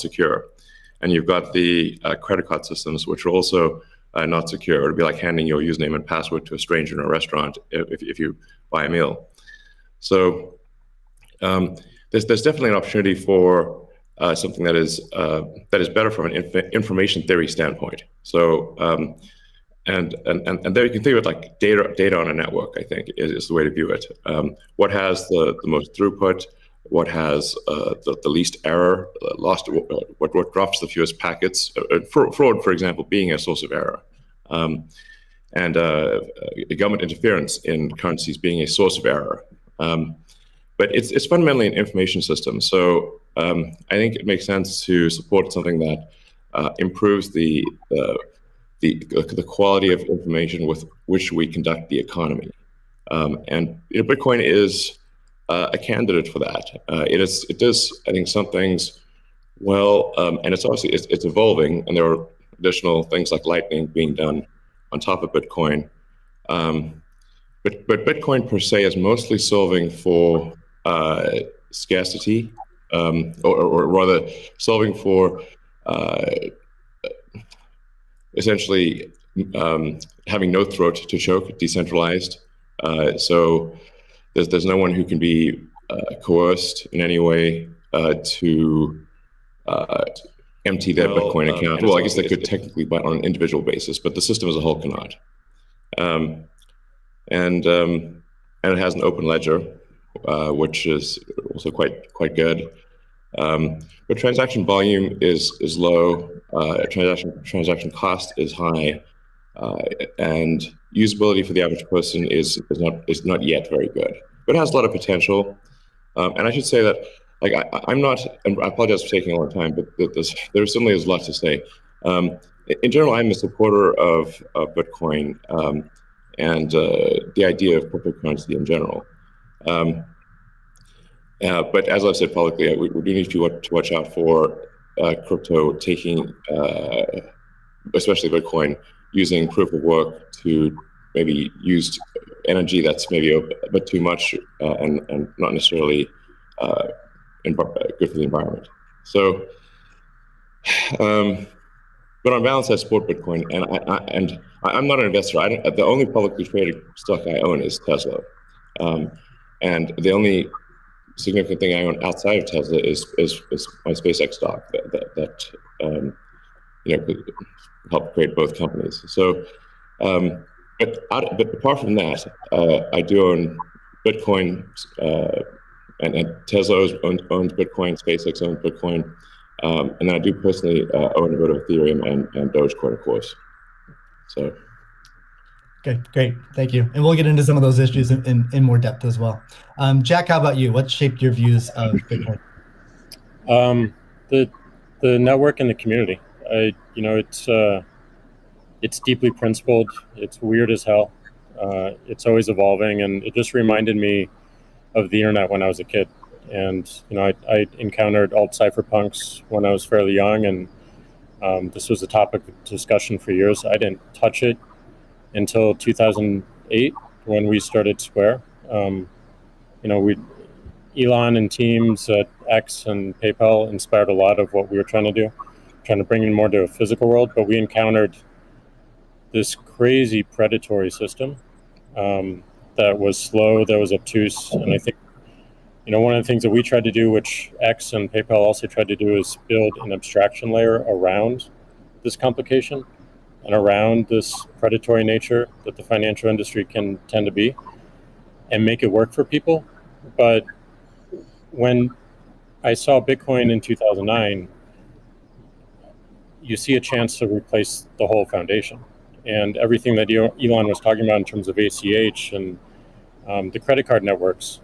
secure. And you've got the credit card systems, which are also not secure. It would be like handing your username and password to a stranger in a restaurant if you buy a meal. So there's definitely an opportunity for something that is better from an information theory standpoint. So and there you can think of it like data on a network. I think is the way to view it. What has the most throughput? What has the least error? What drops the fewest packets? Fraud, for example, being a source of error. And government interference in currencies being a source of error. But it's fundamentally an information system. So I think it makes sense to support something that improves the quality of information with which we conduct the economy. And Bitcoin is a candidate for that. It does, I think, some things well, and it's obviously it's evolving, and there are additional things like Lightning being done on top of Bitcoin. But Bitcoin per se is mostly solving for scarcity, or rather solving for essentially having no throat to choke, decentralized. So there's no one who can be coerced in any way to empty their Bitcoin account. Well, I guess they could technically, but on an individual basis, but the system as a whole cannot. And it has an open ledger, which is also quite good. But transaction volume is low. Transaction cost is high, and usability for the average person is not yet very good. But it has a lot of potential. And I should say that, like, I'm not, and I apologize for taking a long time, but there certainly is a lot to say. In general, I'm a supporter of Bitcoin and the idea of cryptocurrency in general. But as I've said publicly, we do need to watch out for crypto taking, especially Bitcoin, using proof of work to maybe use energy that's maybe a bit too much and not necessarily good for the environment. So, but on balance, I support Bitcoin, and I'm not an investor. The only publicly traded stock I own is Tesla, and the only significant thing I own outside of Tesla is my SpaceX stock that helped create both companies. So, but apart from that, I do own Bitcoin, and Tesla owns Bitcoin, SpaceX owns Bitcoin, and then I do personally own a bit of Ethereum and Dogecoin, of course. So. Okay, great, thank you. And we'll get into some of those issues in more depth as well. Jack, how about you? What shaped your views of Bitcoin? The network and the community. It's deeply principled. It's weird as hell. It's always evolving, and it just reminded me of the internet when I was a kid. And I encountered alt cypherpunks when I was fairly young, and this was a topic of discussion for years. I didn't touch it until 2008 when we started Square. Elon and teams at X and PayPal inspired a lot of what we were trying to do, trying to bring in more to a physical world, but we encountered this crazy predatory system that was slow, that was obtuse. And I think, one of the things that we tried to do, which X and PayPal also tried to do, is build an abstraction layer around this complication and around this predatory nature that the financial industry can tend to be, and make it work for people. But when I saw Bitcoin in 2009, you see a chance to replace the whole foundation. And everything that Elon was talking about in terms of ACH and the credit card networks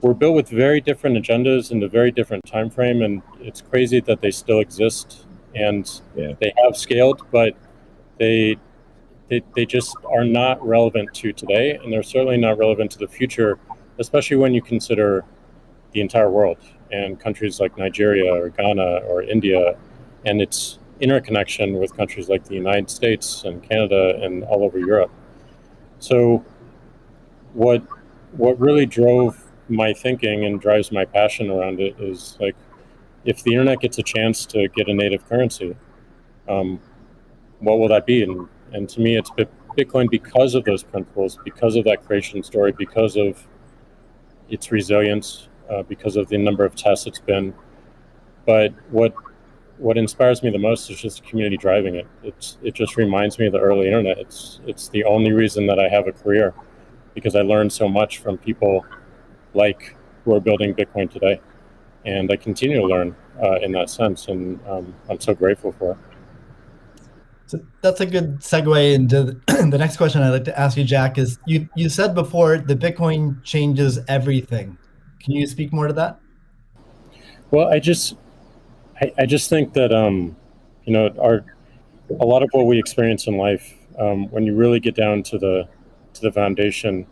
were built with very different agendas in a very different time frame. And it's crazy that they still exist, and they have scaled, but they just are not relevant to today, and they're certainly not relevant to the future, especially when you consider the entire world and countries like Nigeria or Ghana or India, and its interconnection with countries like the United States and Canada and all over Europe. So what really drove my thinking and drives my passion around it is, like, if the internet gets a chance to get a native currency, what will that be? And to me, it's Bitcoin because of those principles, because of that creation story, because of its resilience, because of the number of tests it's been. But what inspires me the most is just the community driving it. It just reminds me of the early internet. It's the only reason that I have a career, because I learned so much from people like who are building Bitcoin today, and I continue to learn in that sense, and I'm so grateful for it. So that's a good segue into the next question I'd like to ask you, Jack, is you said before that Bitcoin changes everything. Can you speak more to that? Well, I just think that a lot of what we experience in life, when you really get down to the foundation,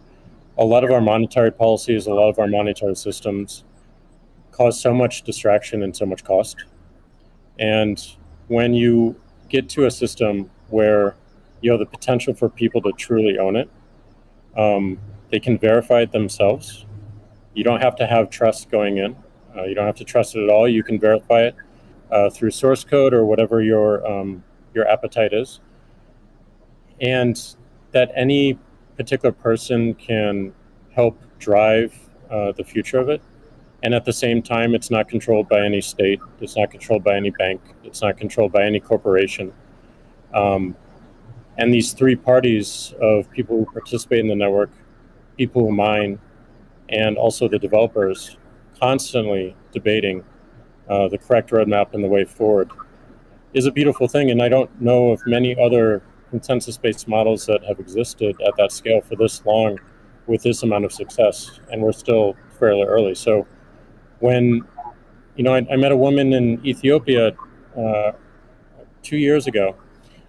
a lot of our monetary policies, a lot of our monetary systems cause so much distraction and so much cost. And when you get to a system where you have the potential for people to truly own it, they can verify it themselves. You don't have to have trust going in. You don't have to trust it at all. You can verify it through source code or whatever your appetite is. And that any particular person can help drive the future of it. And at the same time, it's not controlled by any state. It's not controlled by any bank. It's not controlled by any corporation. And these three parties of people who participate in the network, people who mine, and also the developers, constantly debating the correct roadmap and the way forward, is a beautiful thing. And I don't know of many other consensus-based models that have existed at that scale for this long with this amount of success. And we're still fairly early. So when, I met a woman in Ethiopia 2 years ago,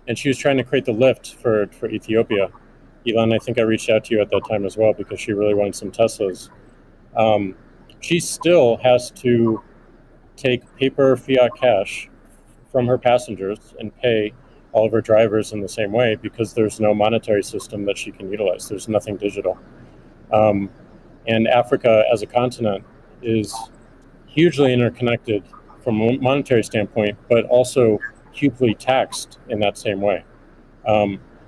and she was trying to create the lift for Ethiopia. Elon, I think I reached out to you at that time as well because she really wanted some Teslas. She still has to take paper fiat cash from her passengers and pay all of her drivers in the same way because there's no monetary system that she can utilize. There's nothing digital. And Africa as a continent is hugely interconnected from a monetary standpoint, but also hugely taxed in that same way.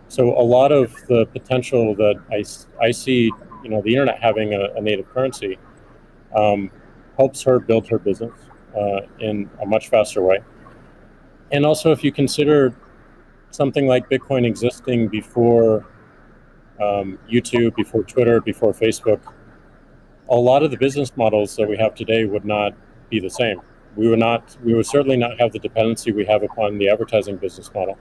So a lot of the potential that I see, the internet having a native currency helps her build her business in a much faster way. And also, if you consider something like Bitcoin existing before YouTube, before Twitter, before Facebook, a lot of the business models that we have today would not be the same. We would certainly not have the dependency we have upon the advertising business model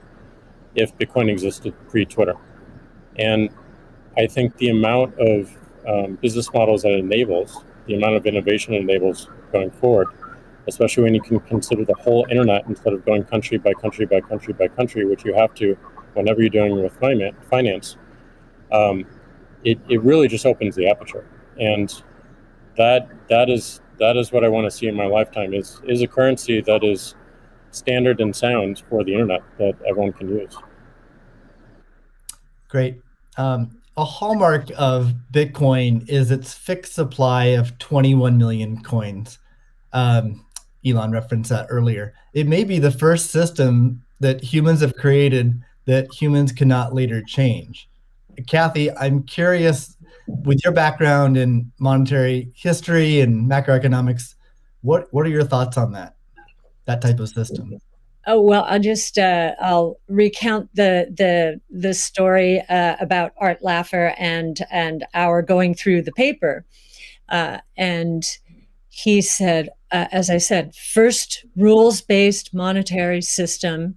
if Bitcoin existed pre-Twitter. And I think the amount of business models that it enables, the amount of innovation it enables going forward, especially when you can consider the whole internet instead of going country by country by country by country, which you have to whenever you're dealing with finance, it really just opens the aperture. And that is what I want to see in my lifetime is a currency that is standard and sound for the internet that everyone can use. Great. A hallmark of Bitcoin is its fixed supply of 21 million coins. Elon referenced that earlier. It may be the first system that humans have created that humans cannot later change. Cathie, I'm curious, with your background in monetary history and macroeconomics, what are your thoughts on that type of system? Oh, well, I'll recount the story about Art Laffer and our going through the paper. And he said, as I said, first rules-based monetary system,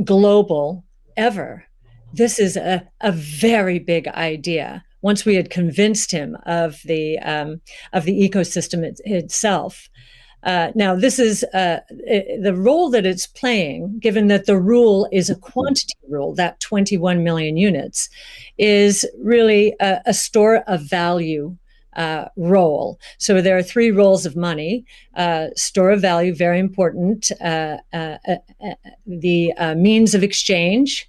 global, ever. This is a very big idea. Once we had convinced him of the ecosystem itself. Now, this is the role that it's playing, given that the rule is a quantity rule, that 21 million units, is really a store of value role. So there are three roles of money. Store of value, very important. The means of exchange,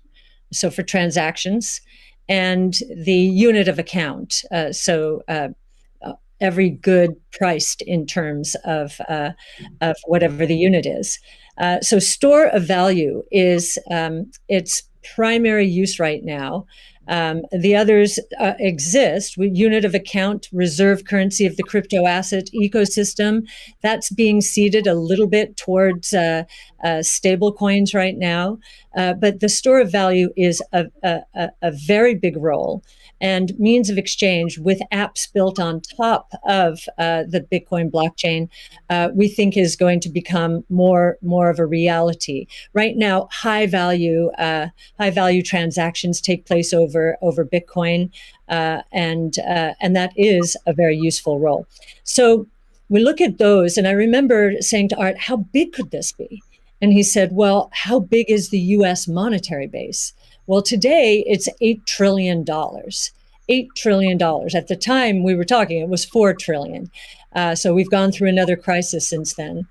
so for transactions, and the unit of account. every good priced in terms of whatever the unit is. So store of value is its primary use right now. The others exist. Unit of account, reserve currency of the crypto asset ecosystem. That's being seeded a little bit towards stable coins right now. But the store of value is a very big role, and means of exchange with apps built on top of the Bitcoin blockchain, we think is going to become more of a reality. Right now, high value transactions take place over Bitcoin, and that is a very useful role. So we look at those, and I remember saying to Art, "How big could this be?" And he said, "Well, how big is the U.S. monetary base?" Well, today it's $8 trillion. $8 trillion. At the time we were talking, it was $4 trillion. So we've gone through another crisis since then.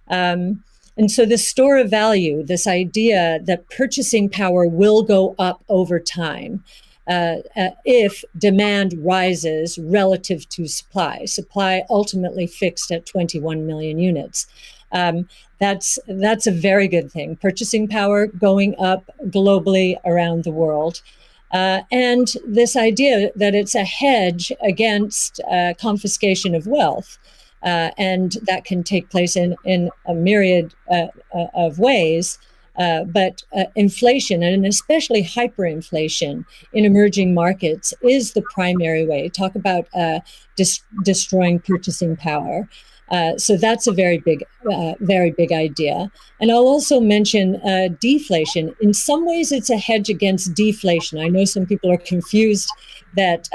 And so the store of value, this idea that purchasing power will go up over time if demand rises relative to supply. Supply ultimately fixed at 21 million units. That's a very good thing. Purchasing power going up globally around the world. And this idea that it's a hedge against confiscation of wealth. And that can take place in a myriad of ways. But inflation, and especially hyperinflation in emerging markets, is the primary way. Talk about destroying purchasing power. So that's a very big idea. And I'll also mention deflation. In some ways, it's a hedge against deflation. I know some people are confused that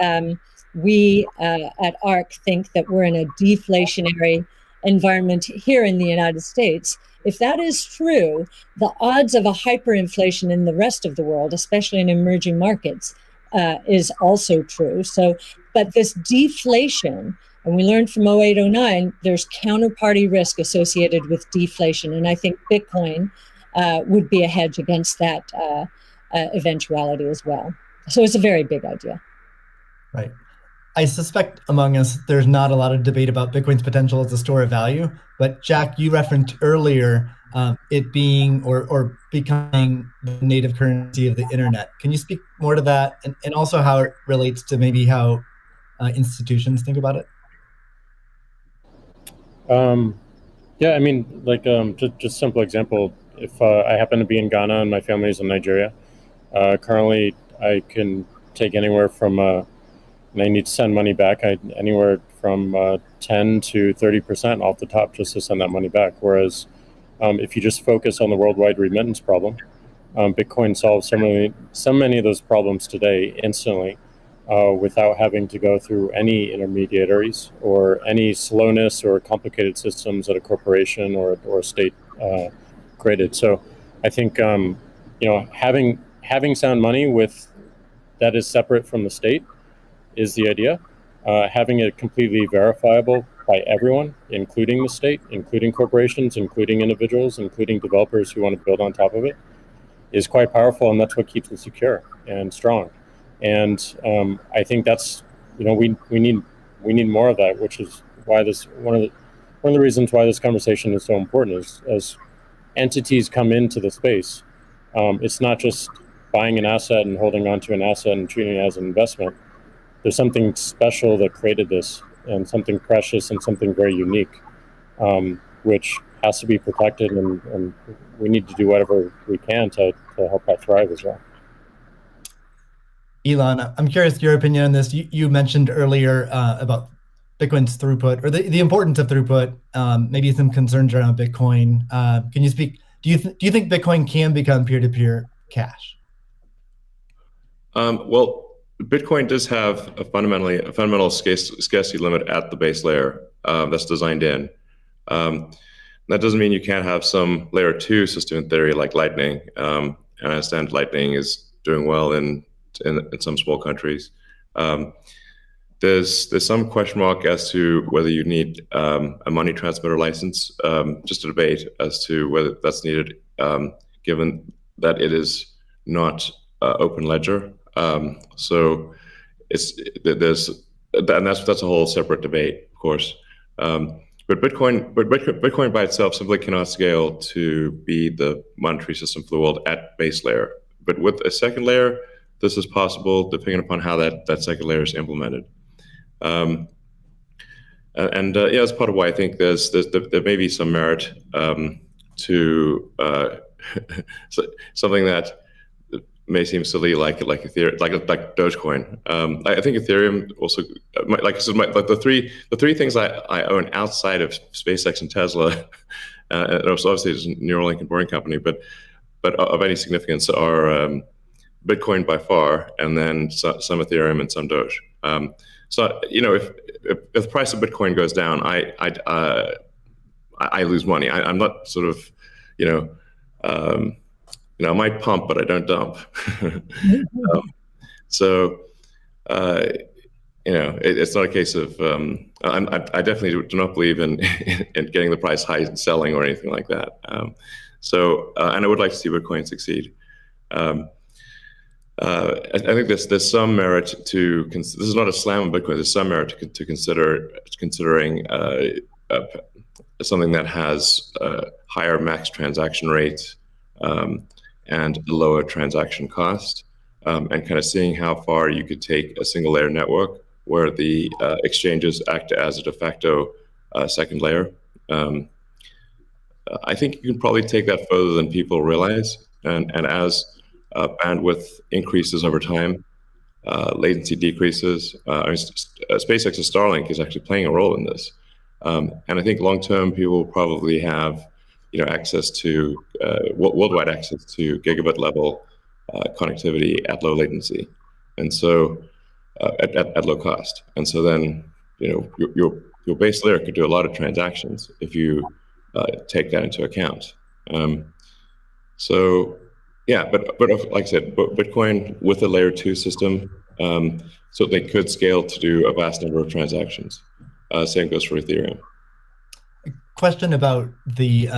we at ARC think that we're in a deflationary environment here in the United States. If that is true, the odds of a hyperinflation in the rest of the world, especially in emerging markets, is also true. So, but this deflation, and we learned from 0809, there's counterparty risk associated with deflation. And I think Bitcoin would be a hedge against that eventuality as well. So it's a very big idea. Right. I suspect among us, there's not a lot of debate about Bitcoin's potential as a store of value. But Jack, you referenced earlier it being or becoming the native currency of the internet. Can you speak more to that, and also how it relates to maybe how institutions think about it? Yeah, I mean, like just simple example. If I happen to be in Ghana and my family's in Nigeria, currently I can take anywhere from and I need to send money back, anywhere from 10 to 30% off the top just to send that money back. Whereas if you just focus on the worldwide remittance problem, Bitcoin solves so many of those problems today instantly without having to go through any intermediaries or any slowness or complicated systems that a corporation or a state created. So I think having sound money with that is separate from the state is the idea. Having it completely verifiable by everyone, including the state, including corporations, including individuals, including developers who want to build on top of it, is quite powerful, and that's what keeps it secure and strong. And I think that's we need more of that, which is why this one of the reasons why this conversation is so important is as entities come into the space, it's not just buying an asset and holding on to an asset and treating it as an investment. There's something special that created this, and something precious and something very unique, which has to be protected, and we need to do whatever we can to help that thrive as well. Elon, I'm curious your opinion on this. You mentioned earlier about Bitcoin's throughput, or the importance of throughput, maybe some concerns around Bitcoin. Can you speak? Do you think Bitcoin can become peer-to-peer cash? Well, Bitcoin does have a fundamental scarcity limit at the base layer that's designed in. That doesn't mean you can't have some layer 2 system in theory like Lightning. And I understand Lightning is doing well in some small countries. There's some question mark as to whether you need a money transmitter license. Just a debate as to whether that's needed, given that it is not open ledger. So there's and that's a whole separate debate, of course. But Bitcoin by itself simply cannot scale to be the monetary system for the world at base layer. But with a second layer, this is possible depending upon how that second layer is implemented. Yeah, that's part of why I think there may be some merit to something that may seem silly, like Ethereum, like Dogecoin. I think Ethereum also, like I said, the three things I own outside of SpaceX and Tesla, and also obviously it's a Neuralink and Boring Company, but of any significance are Bitcoin by far, and then some Ethereum and some Doge. So if the price of Bitcoin goes down, I lose money. I'm not sort of I might pump, but I don't dump. It's not a case of. I definitely do not believe in getting the price high and selling or anything like that. And I would like to see Bitcoin succeed. I think there's some merit to. This is not a slam on Bitcoin. There's some merit to considering something that has higher max transaction rates. And a lower transaction cost, and kind of seeing how far you could take a single layer network where the exchanges act as a de facto second layer. I think you can probably take that further than people realize, and as bandwidth increases over time, latency decreases. SpaceX's Starlink is actually playing a role in this, and I think long term people will probably have access to worldwide access to gigabit level connectivity at low latency, and so at low cost. And so then your base layer could do a lot of transactions if you take that into account. So yeah, but like I said, Bitcoin with a layer 2 system, so they could scale to do a vast number of transactions. Same goes for Ethereum. Question about the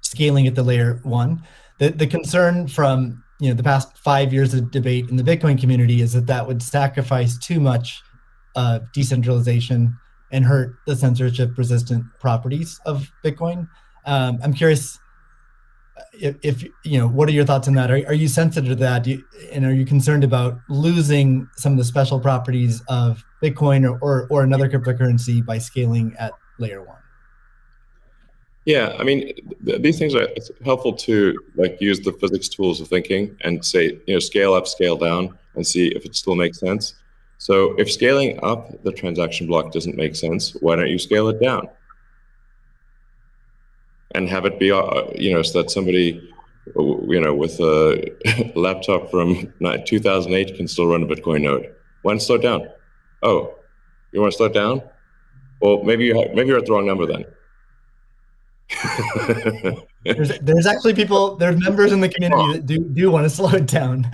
scaling at the layer 1. The concern from the past 5 years of debate in the Bitcoin community is that would sacrifice too much decentralization and hurt the censorship-resistant properties of Bitcoin. I'm curious if what are your thoughts on that? Are you sensitive to that? And are you concerned about losing some of the special properties of Bitcoin or another cryptocurrency by scaling at layer 1? Yeah, I mean, these things it's helpful to use the physics tools of thinking and say, scale up, scale down, and see if it still makes sense. So if scaling up the transaction block doesn't make sense, why don't you scale it down? And have it be, so that somebody, with a laptop from 2008 can still run a Bitcoin node. Why not slow it down? Oh, you want to slow it down? Well, maybe you're at the wrong number then. there's actually there's members in the community that do want to slow it down,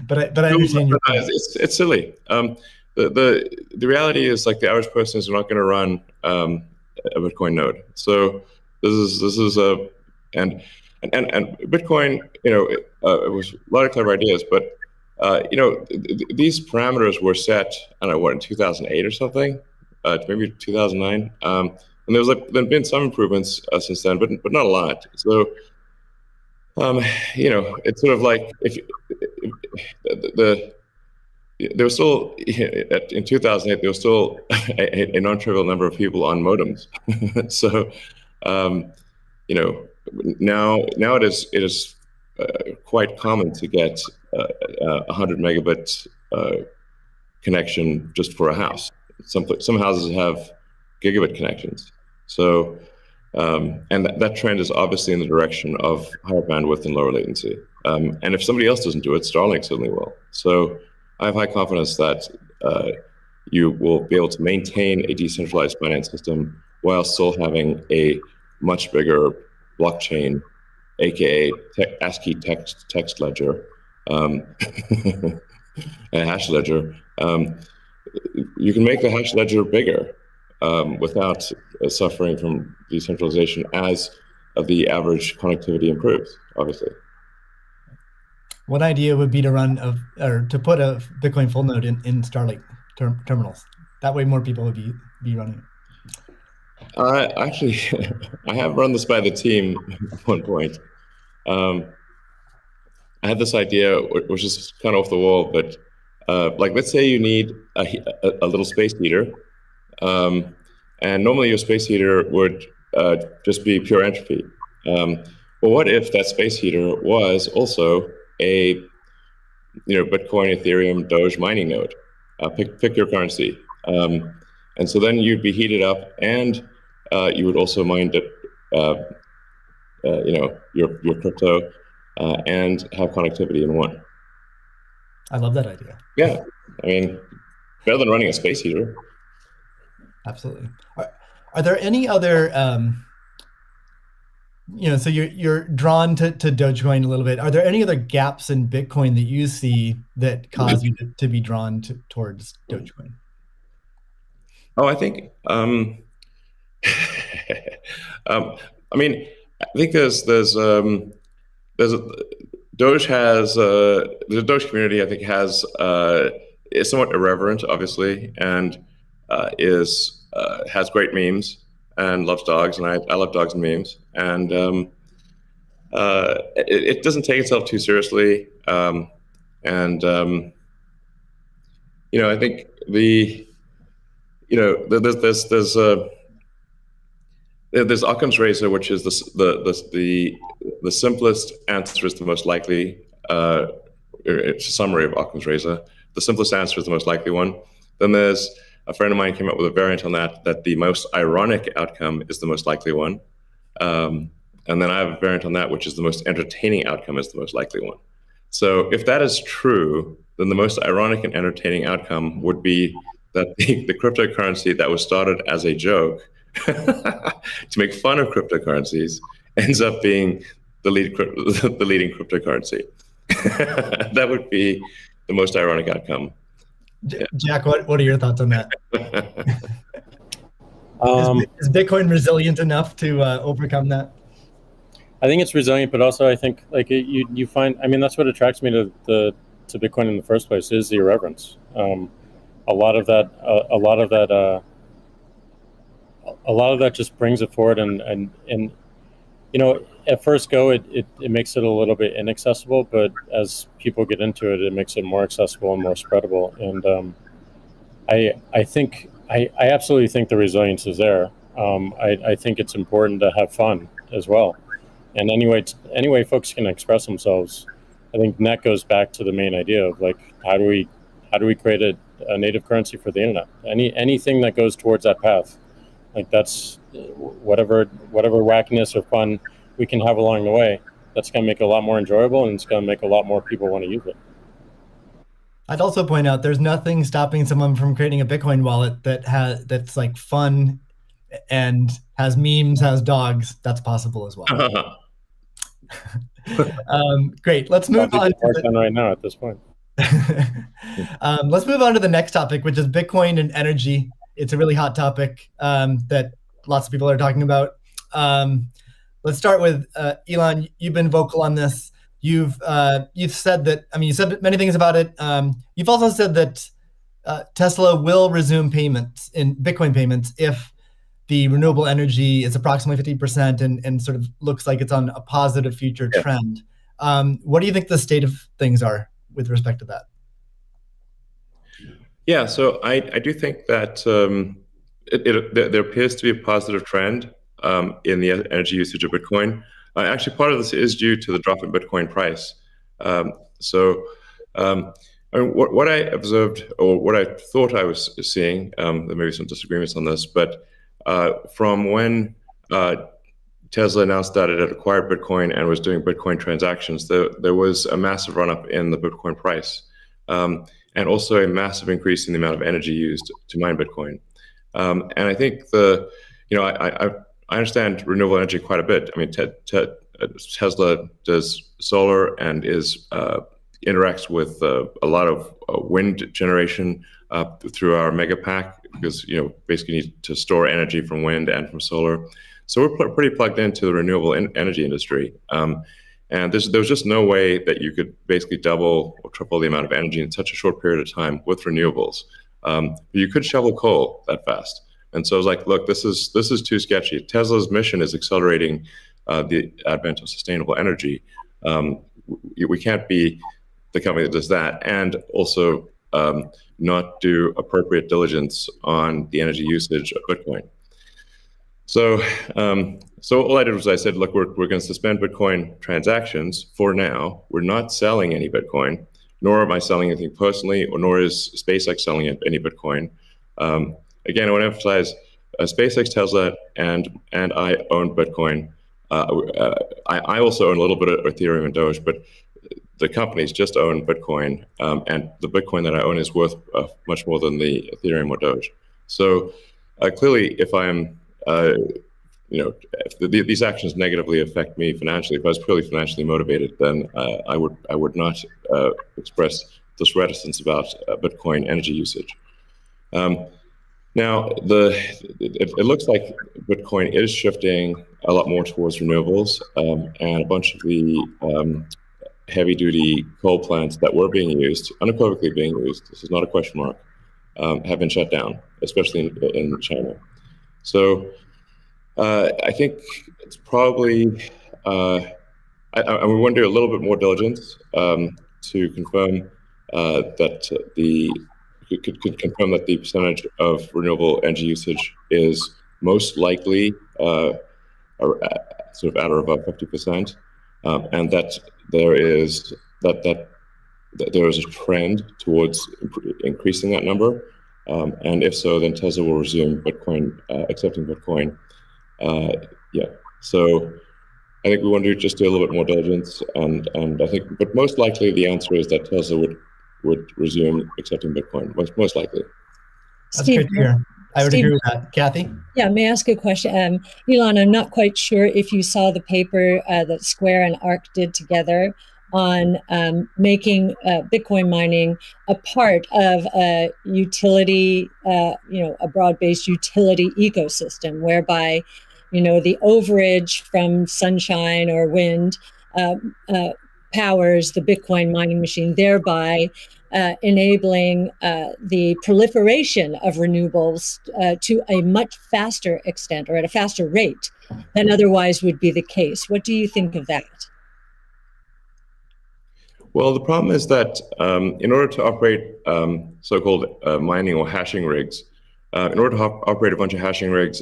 but I understand your point. It's silly. The reality is the average person is not going to run a Bitcoin node. So this is and Bitcoin. It was a lot of clever ideas, but these parameters were set. I don't know in 2008 or something, maybe 2009. And there's been some improvements since then, but not a lot. So, it's sort of like if there was still in 2008 there was still a non-trivial number of people on modems. So, now it is quite common to get 100 megabit connection just for a house. Some houses have gigabit connections. So, and that trend is obviously in the direction of higher bandwidth and lower latency. And if somebody else doesn't do it, Starlink certainly will. So I have high confidence that you will be able to maintain a decentralized finance system while still having a much bigger blockchain, aka ASCII text ledger, a hash ledger. You can make the hash ledger bigger without suffering from decentralization as the average connectivity improves, obviously. One idea would be to put a Bitcoin full node in Starlink. terminals. That way, more people would be running it. Actually, I have run this by the team at one point. I had this idea, which is kind of off the wall, but like, let's say you need a little space heater, and normally your space heater would just be pure entropy. Well, what if that space heater was also a Bitcoin, Ethereum, Doge mining node? Pick your currency, and so then you'd be heated up, and you would also mine your crypto. And have connectivity in one. I love that idea. Yeah, I mean, better than running a space heater. Absolutely. Are there any other, so you're drawn to Dogecoin a little bit. Are there any other gaps in Bitcoin that you see that cause you to be drawn towards Dogecoin? Oh, I think, I mean, I think there's Doge has the Doge community, I think, is somewhat irreverent, obviously, and has great memes and loves dogs, and I love dogs and memes, and it doesn't take itself too seriously, and I think there's Occam's razor, which is the simplest answer is the most likely. It's a summary of Occam's razor. The simplest answer is the most likely one. Then there's a friend of mine came up with a variant on that the most ironic outcome is the most likely one. And then I have a variant on that, which is the most entertaining outcome is the most likely one. So if that is true, then the most ironic and entertaining outcome would be that the cryptocurrency that was started as a joke to make fun of cryptocurrencies ends up being the leading cryptocurrency. That would be the most ironic outcome. Jack, what are your thoughts on that? Is Bitcoin resilient enough to overcome that? I think it's resilient, but also I think like you find, I mean, that's what attracts me to Bitcoin in the first place is the irreverence. A lot of that just brings it forward, and at first go it makes it a little bit inaccessible, but as people get into it, it makes it more accessible and more spreadable. And I absolutely think the resilience is there. I think it's important to have fun as well, and anyway folks can express themselves. I think that goes back to the main idea of like how do we create a native currency for the internet? Anything that goes towards that path. Like that's whatever wackiness or fun we can have along the way, that's going to make it a lot more enjoyable, and it's going to make a lot more people want to use it. I'd also point out there's nothing stopping someone from creating a Bitcoin wallet that's like fun and has memes, has dogs. That's possible as well. Great. Let's move on. Right now at this point. Let's move on to the next topic, which is Bitcoin and energy. It's a really hot topic that lots of people are talking about. Let's start with Elon. You've been vocal on this. You've said that. I mean, you said many things about it. You've also said that Tesla will resume payments in Bitcoin payments if the renewable energy is approximately 50% and sort of looks like it's on a positive future trend. What do you think the state of things are with respect to that? Yeah, so I do think that there appears to be a positive trend in the energy usage of Bitcoin. Actually, part of this is due to the drop in Bitcoin price. I mean, what I observed, or what I thought I was seeing, there may be some disagreements on this, but from when Tesla announced that it had acquired Bitcoin and was doing Bitcoin transactions, there was a massive run-up in the Bitcoin price, and also a massive increase in the amount of energy used to mine Bitcoin. And I think I understand renewable energy quite a bit. I mean, Tesla does solar and interacts with a lot of wind generation through our mega pack, because basically need to store energy from wind and from solar. So we're pretty plugged into the renewable energy industry. And there was just no way that you could basically double or triple the amount of energy in such a short period of time with renewables. You could shovel coal that fast. And so I was like, look, this is too sketchy. Tesla's mission is accelerating the advent of sustainable energy. We can't be the company that does that and also not do appropriate diligence on the energy usage of Bitcoin. So all I did was I said, look, we're going to suspend Bitcoin transactions for now. We're not selling any Bitcoin, nor am I selling anything personally, or nor is SpaceX selling any Bitcoin. Again, I want to emphasize SpaceX, Tesla, and I own Bitcoin. I also own a little bit of Ethereum and Doge, but the companies just own Bitcoin, and the Bitcoin that I own is worth much more than the Ethereum or Doge. So clearly, if I'm, if these actions negatively affect me financially, if I was purely financially motivated, then I would not express this reticence about Bitcoin energy usage. Now, it looks like Bitcoin is shifting a lot more towards renewables, and a bunch of the heavy-duty coal plants that were being used, unequivocally being used, this is not a question mark, have been shut down, especially in China. So I think it's probably, we want to do a little bit more diligence to confirm confirm that the percentage of renewable energy usage is most likely sort of at or above 50%, and that there is a trend towards increasing that number, and if so, then Tesla will resume Bitcoin, accepting Bitcoin. So I think we want to just do a little bit more diligence, and I think, but most likely the answer is that Tesla would resume accepting Bitcoin, most likely. That's Steve, great to hear. I would agree with that. Kathy? Yeah, may I ask a question? Elon, I'm not quite sure if you saw the paper that Square and ARC did together on making Bitcoin mining a part of a utility, a broad-based utility ecosystem, whereby, the overage from sunshine or wind powers the Bitcoin mining machine, thereby enabling the proliferation of renewables to a much faster extent, or at a faster rate than otherwise would be the case. What do you think of that? Well, the problem is that in order to operate so-called mining or hashing rigs, in order to operate a bunch of hashing rigs,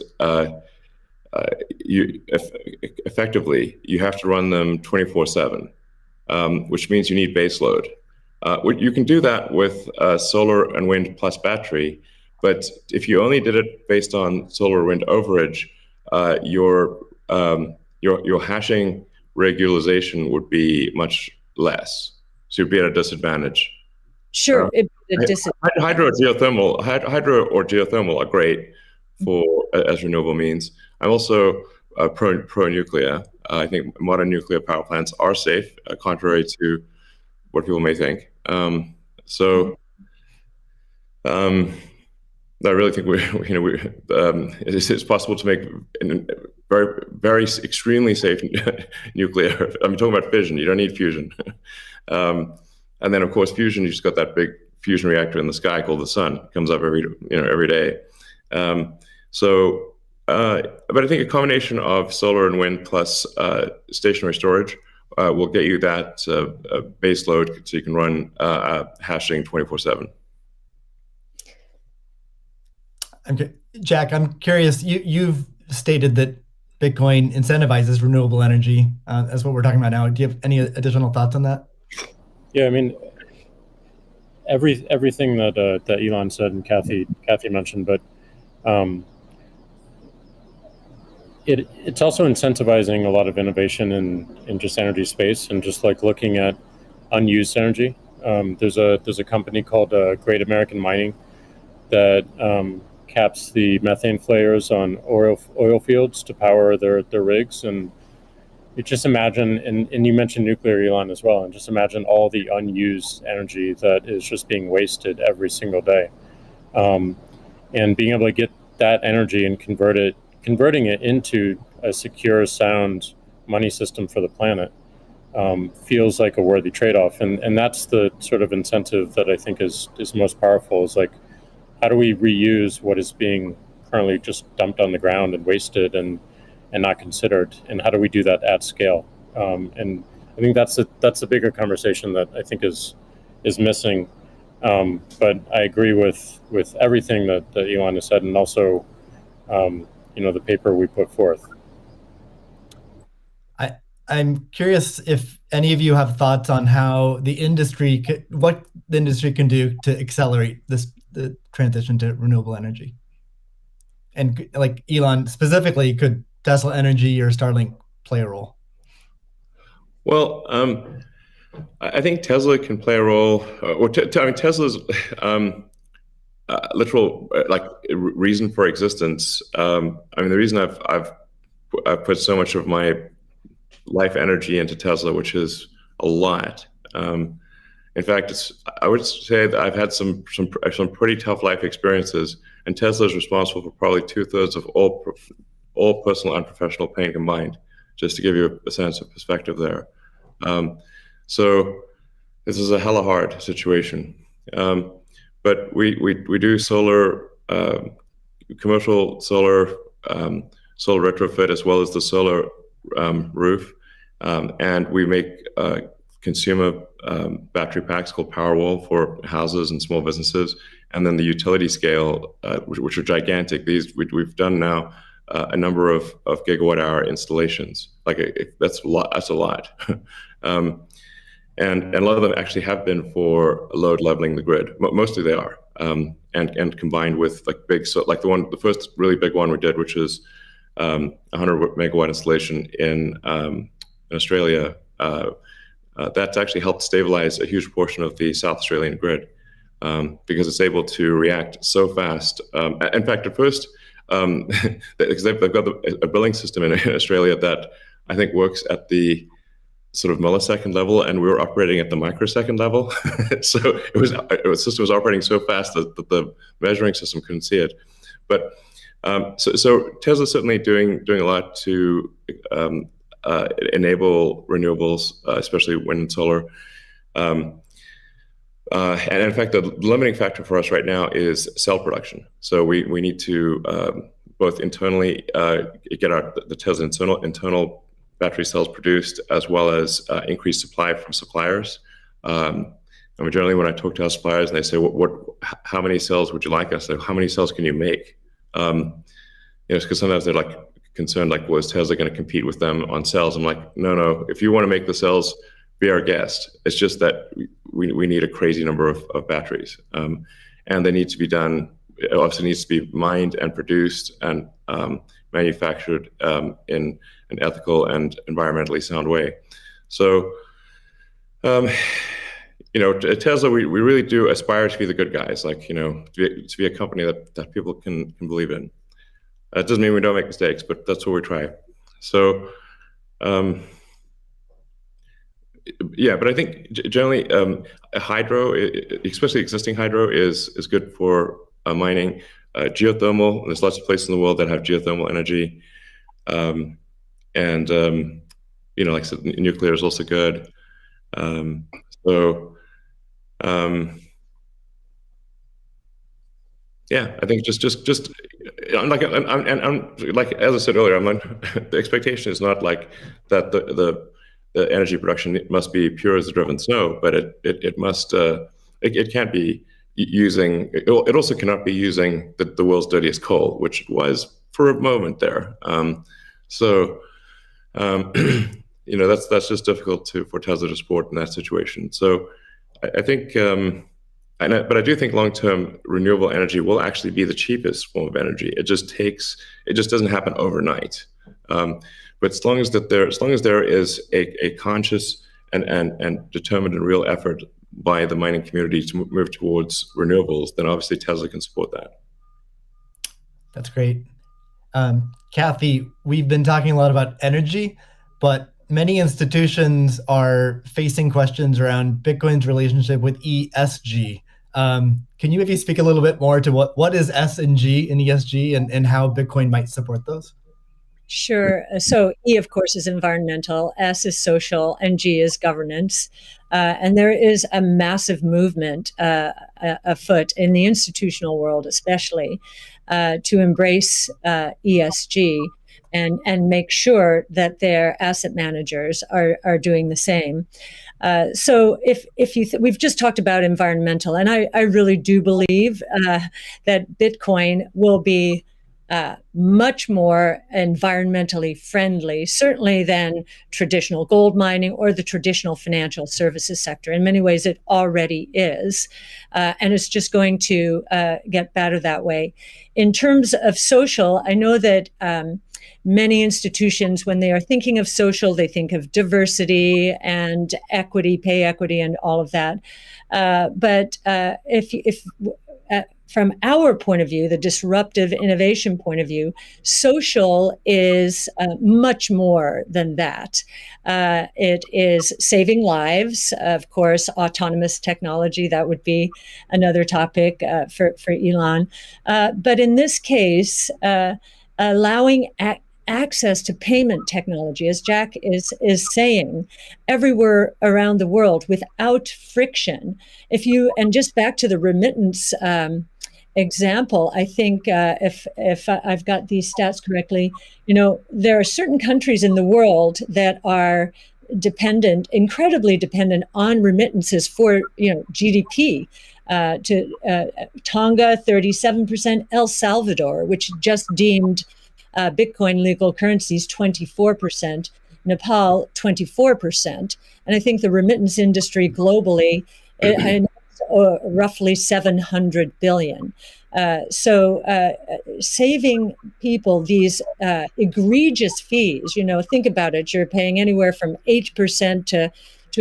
effectively, you have to run them 24/7, which means you need base load. You can do that with solar and wind plus battery, but if you only did it based on solar wind overage, your hashing rig utilization would be much less. So you'd be at a disadvantage. Sure, hydro or geothermal are great as renewable means. I'm also pro-nuclear. I think modern nuclear power plants are safe, contrary to what people may think. I really think it's possible to make very, very extremely safe nuclear. I'm talking about fission. You don't need fusion. And then, of course, fusion. You just got that big fusion reactor in the sky called the sun. It comes up every day. But I think a combination of solar and wind plus stationary storage will get you that base load, so you can run hashing 24/7. Okay, Jack, I'm curious. You've stated that Bitcoin incentivizes renewable energy. That's what we're talking about now. Do you have any additional thoughts on that? Yeah, I mean, everything that Elon said and Cathie mentioned, but it's also incentivizing a lot of innovation in just energy space, and just like looking at unused energy. There's a company called Great American Mining that caps the methane flares on oil fields to power their rigs. And you just imagine, and you mentioned nuclear, Elon, as well, and just imagine all the unused energy that is just being wasted every single day. And being able to get that energy and converting it into a secure, sound money system for the planet feels like a worthy trade-off. And that's the sort of incentive that I think is most powerful, is like how do we reuse what is being currently just dumped on the ground and wasted and not considered, and how do we do that at scale? And I think that's a bigger conversation that I think is missing. But I agree with everything that Elon has said, and also the paper we put forth. I'm curious if any of you have thoughts on how what the industry can do to accelerate the transition to renewable energy. And like Elon specifically, could Tesla Energy or Starlink play a role? Well, I think Tesla can play a role. Tesla's literal reason for existence. The reason I've put so much of my life energy into Tesla, which is a lot. In fact, I would say that I've had some pretty tough life experiences, and Tesla is responsible for probably 2/3 of all personal and professional pain combined. Just to give you a sense of perspective there. So this is a hella hard situation. But we do solar, commercial solar, solar retrofit, as well as the solar roof. And we make consumer battery packs called Powerwall for houses and small businesses. And then the utility scale, which are gigantic. These we've done now a number of gigawatt hour installations. That's a lot. That's a lot. And a lot of them actually have been for load leveling the grid. Mostly they are. And combined with the first really big one we did, which is 100 megawatt installation in Australia. That's actually helped stabilize a huge portion of the South Australian grid because it's able to react so fast. In fact, at first, because they've got a billing system in Australia that I think works at the sort of millisecond level, and we were operating at the microsecond level. So the system was operating so fast that the measuring system couldn't see it. But so Tesla's certainly doing a lot to enable renewables, especially wind and solar. And in fact, the limiting factor for us right now is cell production. So we need to both internally get the Tesla internal battery cells produced, as well as increase supply from suppliers. Generally, when I talk to our suppliers and they say, how many cells would you like us? How many cells can you make? Because sometimes they're concerned, is Tesla going to compete with them on cells? I'm like, no. If you want to make the cells, be our guest. It's just that we need a crazy number of batteries, and they need to be done. It also needs to be mined and produced and manufactured in an ethical and environmentally sound way. So, at Tesla, we really do aspire to be the good guys, to be a company that people can believe in. It doesn't mean we don't make mistakes, but that's what we try. So, but I think generally hydro, especially existing hydro, is good for mining. Geothermal, there's lots of places in the world that have geothermal energy. Like I said, nuclear is also good. I think just as I said earlier, the expectation is not that the energy production must be pure as the driven snow, but it must it can't be using. It also cannot be using the world's dirtiest coal, which it was for a moment there. That's just difficult for Tesla to support in that situation. So I think. But I do think long-term renewable energy will actually be the cheapest form of energy. It just doesn't happen overnight. But as long as there is a conscious and determined and real effort by the mining community to move towards renewables, then obviously Tesla can support that. That's great. Cathie, we've been talking a lot about energy, but many institutions are facing questions around Bitcoin's relationship with ESG. Can you maybe speak a little bit more to what is S and G in ESG and how Bitcoin might support those? Sure. So E, of course, is environmental, S is social, and G is governance. And there is a massive movement afoot in the institutional world, especially, to embrace ESG and make sure that their asset managers are doing the same. So if you we've just talked about environmental, and I really do believe that Bitcoin will be much more environmentally friendly, certainly than traditional gold mining or the traditional financial services sector. In many ways, it already is, and it's just going to get better that way. In terms of social, I know that many institutions, when they are thinking of social, they think of diversity and equity, pay equity, and all of that. But if from our point of view, the disruptive innovation point of view, social is much more than that. It is saving lives, of course, autonomous technology, that would be another topic for Elon. But in this case, allowing access to payment technology, as Jack is saying, everywhere around the world without friction. And just back to the remittance example, I think if I've got these stats correctly, there are certain countries in the world that are incredibly dependent on remittances for GDP. Tonga, 37%, El Salvador, which just deemed Bitcoin legal currencies, 24%, Nepal, 24%. And I think the remittance industry globally, roughly 700 billion. So saving people these egregious fees, think about it, you're paying anywhere from 8% to,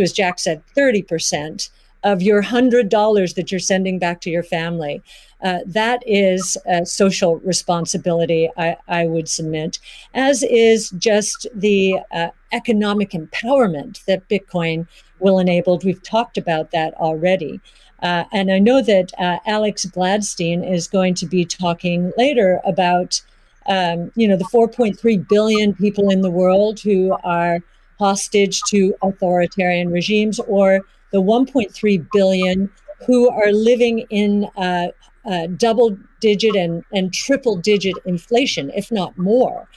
as Jack said, 30% of your $100 that you're sending back to your family. That is a social responsibility, I would submit, as is just the economic empowerment that Bitcoin will enable. We've talked about that already. And I know that Alex Gladstein is going to be talking later about, the 4.3 billion people in the world who are hostage to authoritarian regimes, or the 1.3 billion who are living in double-digit and triple-digit inflation, if not more.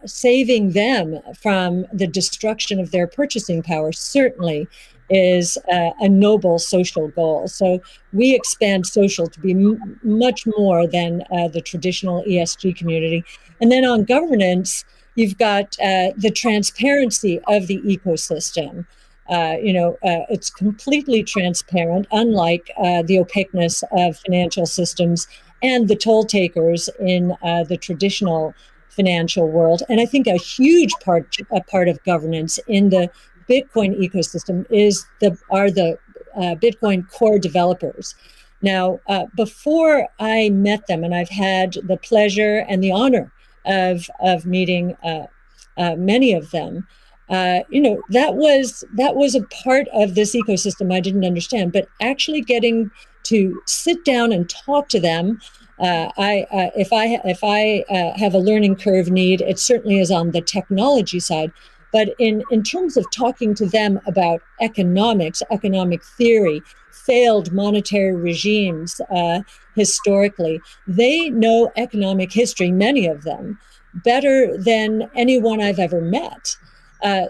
Saving them from the destruction of their purchasing power certainly is a noble social goal. So we expand social to be much more than the traditional ESG community. And then on governance, you've got the transparency of the ecosystem. It's completely transparent, unlike the opaqueness of financial systems and the toll takers in the traditional financial world. And I think a huge part of governance in the Bitcoin ecosystem are the Bitcoin core developers. Now, before I met them, and I've had the pleasure and the honor of meeting many of them, that was a part of this ecosystem I didn't understand. But actually getting to sit down and talk to them, if I have a learning curve need, it certainly is on the technology side. But in terms of talking to them about economics, economic theory, failed monetary regimes historically, they know economic history, many of them, better than anyone I've ever met.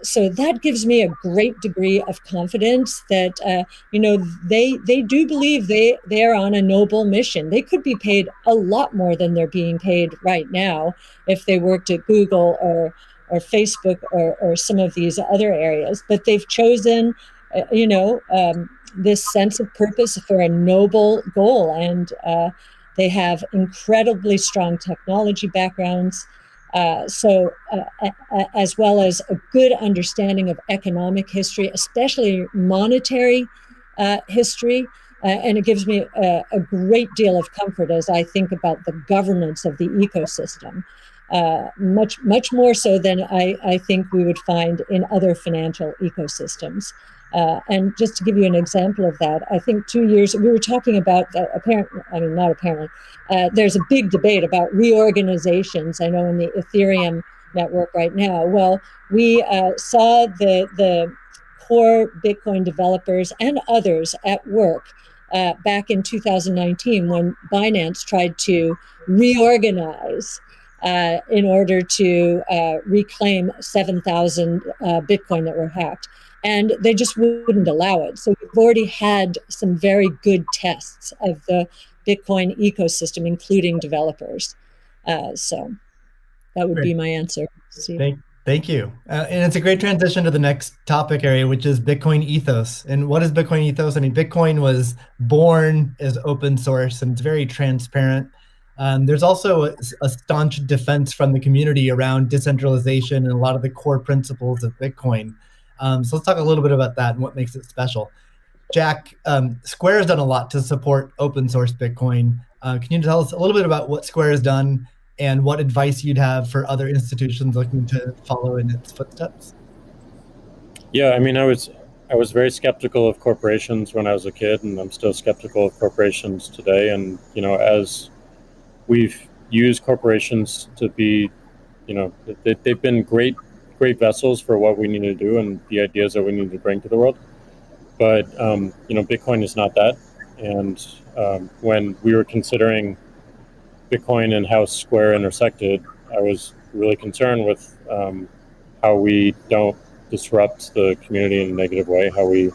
So that gives me a great degree of confidence that, they do believe they are on a noble mission. They could be paid a lot more than they're being paid right now if they worked at Google or Facebook or some of these other areas. But they've chosen, this sense of purpose for a noble goal. And they have incredibly strong technology backgrounds. As well as a good understanding of economic history, especially monetary history. And it gives me a great deal of comfort as I think about the governance of the ecosystem, much more so than I think we would find in other financial ecosystems. And just to give you an example of that, I think 2 years, we were talking about, there's a big debate about reorganizations. I know in the Ethereum network right now? Well, we saw the core Bitcoin developers and others at work back in 2019 when Binance tried to reorganize in order to reclaim 7,000 Bitcoin that were hacked. And they just wouldn't allow it. So we've already had some very good tests of the Bitcoin ecosystem, including developers. So that would be my answer, Steve. Thank you. And it's a great transition to the next topic area, which is Bitcoin ethos. And what is Bitcoin ethos? I mean, Bitcoin was born as open source and it's very transparent. There's also a staunch defense from the community around decentralization and a lot of the core principles of Bitcoin. So let's talk a little bit about that and what makes it special. Jack, Square has done a lot to support open source Bitcoin. Can you tell us a little bit about what Square has done and what advice you'd have for other institutions looking to follow in its footsteps? Yeah, I mean, I was very skeptical of corporations when I was a kid, and I'm still skeptical of corporations today. And as we've used corporations to be, they've been great vessels for what we need to do and the ideas that we need to bring to the world. But Bitcoin is not that. And when we were considering Bitcoin and how Square intersected, I was really concerned with how we don't disrupt the community in a negative way, how we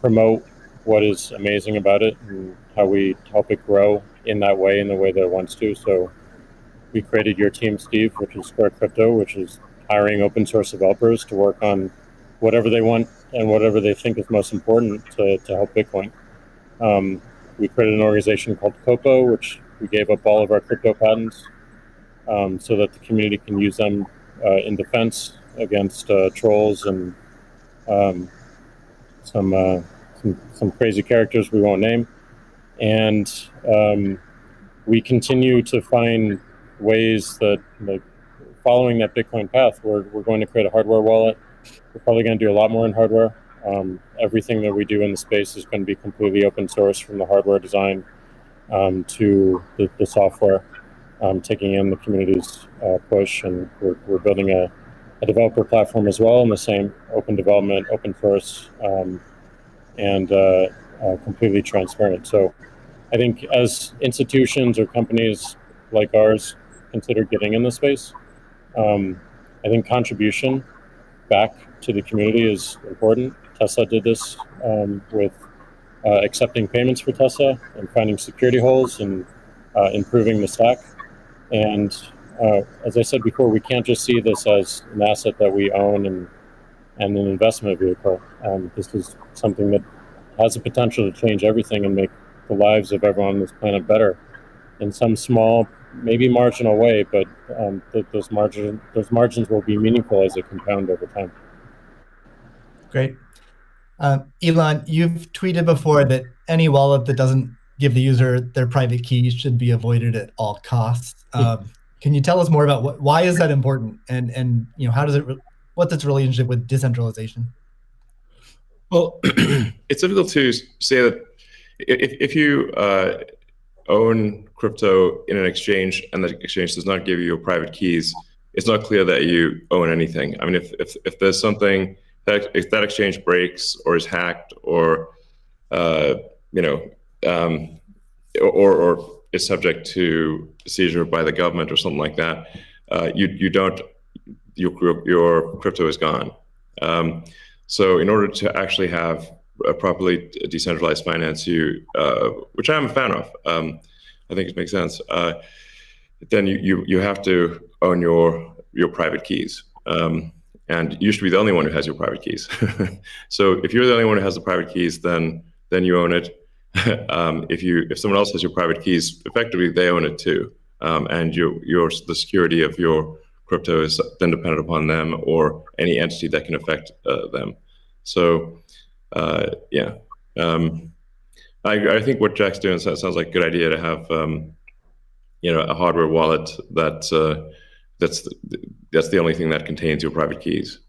promote what is amazing about it, and how we help it grow in that way, in the way that it wants to. So we created Your Team, Steve, which is Square Crypto, which is hiring open source developers to work on whatever they want and whatever they think is most important to help Bitcoin. We created an organization called COPO, which we gave up all of our crypto patents so that the community can use them in defense against trolls and some crazy characters we won't name. And we continue to find ways that, following that Bitcoin path, we're going to create a hardware wallet. We're probably going to do a lot more in hardware. Everything that we do in the space is going to be completely open source, from the hardware design to the software, taking in the community's push. And we're building a developer platform as well, in the same open development, open source, and completely transparent. So I think as institutions or companies like ours consider getting in the space, I think contribution back to the community is important. Tesla did this with accepting payments for Tesla and finding security holes and improving the stack. And as I said before, we can't just see this as an asset that we own and an investment vehicle. This is something that has the potential to change everything and make the lives of everyone on this planet better in some small, maybe marginal way, but those margins will be meaningful as they compound over time. Great. Elon, you've tweeted before that any wallet that doesn't give the user their private keys should be avoided at all costs. Can you tell us more about why is that important, and how does what's its relationship with decentralization? Well, it's difficult to say that if you own crypto in an exchange and the exchange does not give you your private keys, it's not clear that you own anything. I mean, if there's something that, if that exchange breaks or is hacked or or is subject to seizure by the government or something like that, your crypto is gone. So in order to actually have a properly decentralized finance, which I'm a fan of, I think it makes sense. Then you have to own your private keys, and you should be the only one who has your private keys. So if you're the only one who has the private keys, then you own it. If someone else has your private keys, effectively they own it too, and the security of your crypto is then dependent upon them or any entity that can affect them. So I think what Jack's doing sounds like a good idea to have a hardware wallet that's the only thing that contains your private keys.